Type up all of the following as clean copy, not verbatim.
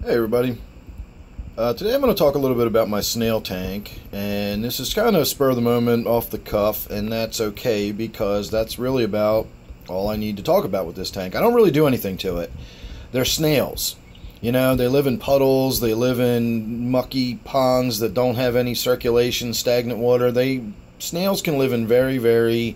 Hey everybody. Today I'm going to talk a little bit about my snail tank, and this is kind of spur of the moment, off the cuff, and that's okay because that's really about all I need to talk about with this tank. I don't really do anything to it. They're snails. You know, they live in puddles, they live in mucky ponds that don't have any circulation, stagnant water. Snails can live in very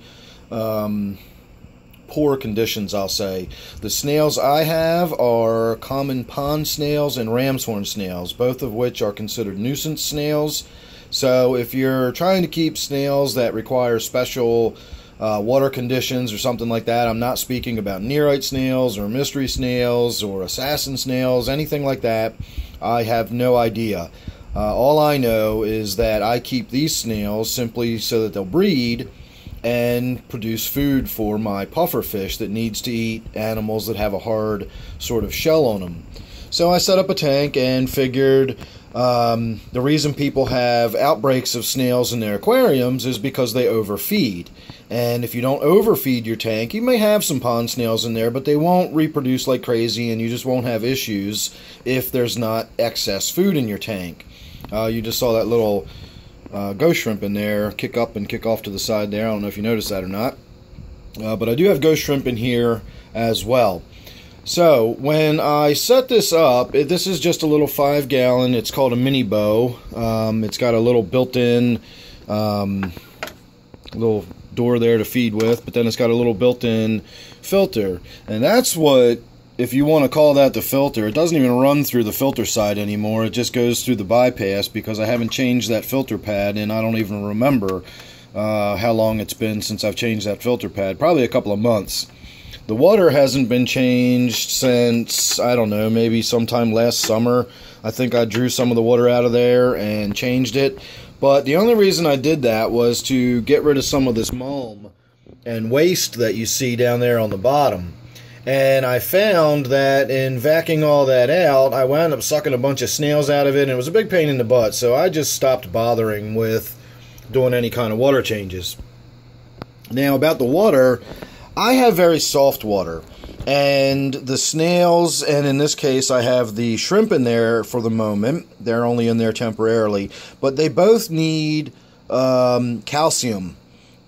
poor conditions, I'll say. The snails I have are common pond snails and Ramshorn snails, both of which are considered nuisance snails. So if you're trying to keep snails that require special water conditions or something like that, I'm not speaking about nearite snails or mystery snails or assassin snails, anything like that. I have no idea. All I know is that I keep these snails simply so that they'll breed and produce food for my pufferfish that needs to eat animals that have a hard sort of shell on them. So I set up a tank and figured the reason people have outbreaks of snails in their aquariums is because they overfeed. And if you don't overfeed your tank, you may have some pond snails in there, but they won't reproduce like crazy, and you just won't have issues if there's not excess food in your tank. You just saw that little ghost shrimp in there, kick up and kick off to the side there. I don't know if you noticed that or not. But I do have ghost shrimp in here as well. So when I set this up, this is just a little 5-gallon. It's called a mini bow. It's got a little built-in little door there to feed with, but then it's got a little built-in filter. And that's what, if you want to call that the filter, it doesn't even run through the filter side anymore. It just goes through the bypass because I haven't changed that filter pad, and I don't even remember how long it's been since I've changed that filter pad. Probably a couple of months. The water hasn't been changed since, I don't know, maybe sometime last summer. I think I drew some of the water out of there and changed it. But the only reason I did that was to get rid of some of this mulm and waste that you see down there on the bottom. And I found that in vacuuming all that out, I wound up sucking a bunch of snails out of it, and it was a big pain in the butt. So I just stopped bothering with doing any kind of water changes. Now, about the water, I have very soft water. And the snails, and in this case I have the shrimp in there for the moment. They're only in there temporarily. But they both need calcium,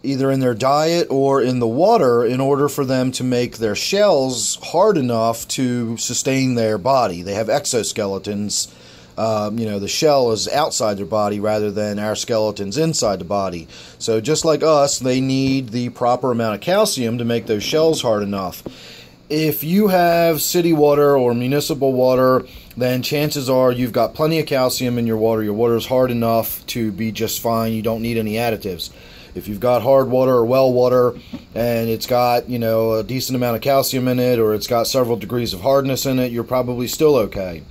either in their diet or in the water, in order for them to make their shells hard enough to sustain their body. They have exoskeletons. The shell is outside their body rather than our skeletons inside the body. So just like us, they need the proper amount of calcium to make those shells hard enough. If you have city water or municipal water, then chances are you've got plenty of calcium in your water. Your water is hard enough to be just fine. You don't need any additives. If you've got hard water or well water and it's got, a decent amount of calcium in it, or it's got several degrees of hardness in it, you're probably still okay.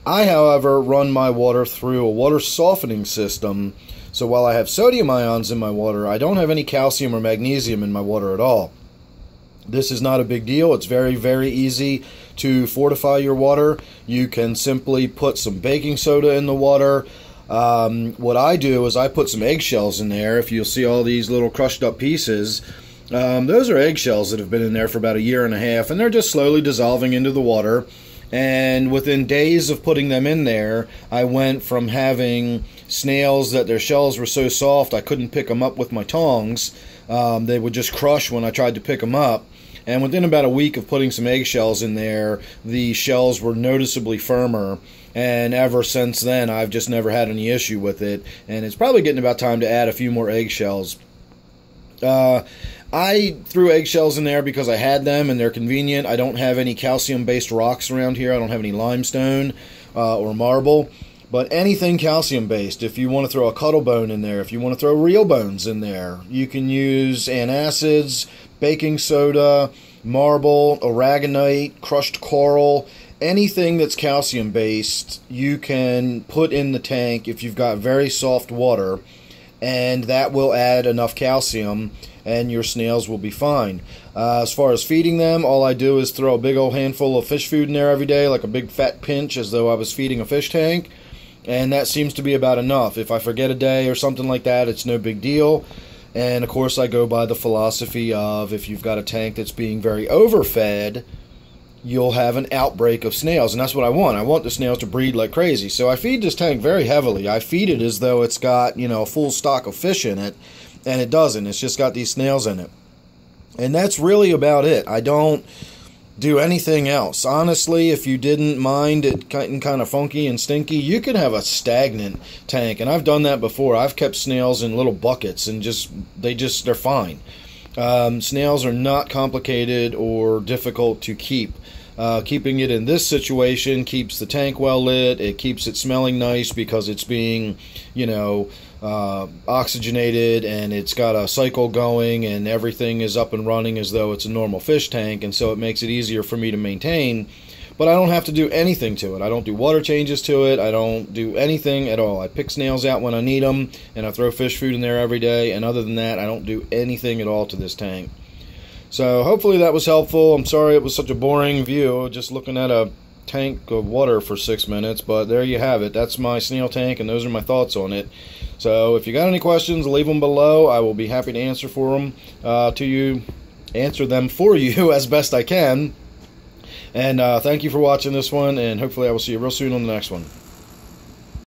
I, however, run my water through a water softening system, so while I have sodium ions in my water, I don't have any calcium or magnesium in my water at all. This is not a big deal. It's very easy to fortify your water. You can simply put some baking soda in the water. What I do is I put some eggshells in there. If you'll see all these little crushed up pieces, those are eggshells that have been in there for about 1.5 years, and they're just slowly dissolving into the water. And within days of putting them in there, I went from having snails that their shells were so soft I couldn't pick them up with my tongs. They would just crush when I tried to pick them up. And within about a week of putting some eggshells in there, the shells were noticeably firmer. And ever since then, I've just never had any issue with it. And it's probably getting about time to add a few more eggshells. I threw eggshells in there because I had them and they're convenient. I don't have any calcium-based rocks around here. I don't have any limestone or marble. But anything calcium-based, if you want to throw a cuttle bone in there, if you want to throw real bones in there, you can use antacids, baking soda, marble, aragonite, crushed coral, anything that's calcium-based you can put in the tank if you've got very soft water, and that will add enough calcium and your snails will be fine. As far as feeding them, all I do is throw a big old handful of fish food in there every day, like a big fat pinch, as though I was feeding a fish tank, and that seems to be about enough. If I forget a day or something like that, it's no big deal. And of course I go by the philosophy of, if you've got a tank that's being very overfed, you'll have an outbreak of snails, and that's what I want. I want the snails to breed like crazy. So I feed this tank very heavily. I feed it as though it's got, you know, a full stock of fish in it, and it doesn't. It's just got these snails in it. And that's really about it. I don't do anything else. Honestly, if you didn't mind it getting kind of funky and stinky, you could have a stagnant tank, and I've done that before. I've kept snails in little buckets, and they're fine. Snails are not complicated or difficult to keep. Keeping it in this situation keeps the tank well lit. It keeps it smelling nice because it's being, you know, oxygenated, and it's got a cycle going, and everything is up and running as though it's a normal fish tank, and so it makes it easier for me to maintain. But I don't have to do anything to it. I don't do water changes to it. I don't do anything at all. I pick snails out when I need them, and I throw fish food in there every day, and other than that, I don't do anything at all to this tank. So hopefully that was helpful. I'm sorry it was such a boring view, just looking at a tank of water for 6 minutes, but there you have it. That's my snail tank, and those are my thoughts on it. So if you got any questions, leave them below. I will be happy to answer them for you as best I can. And thank you for watching this one, and hopefully I will see you real soon on the next one.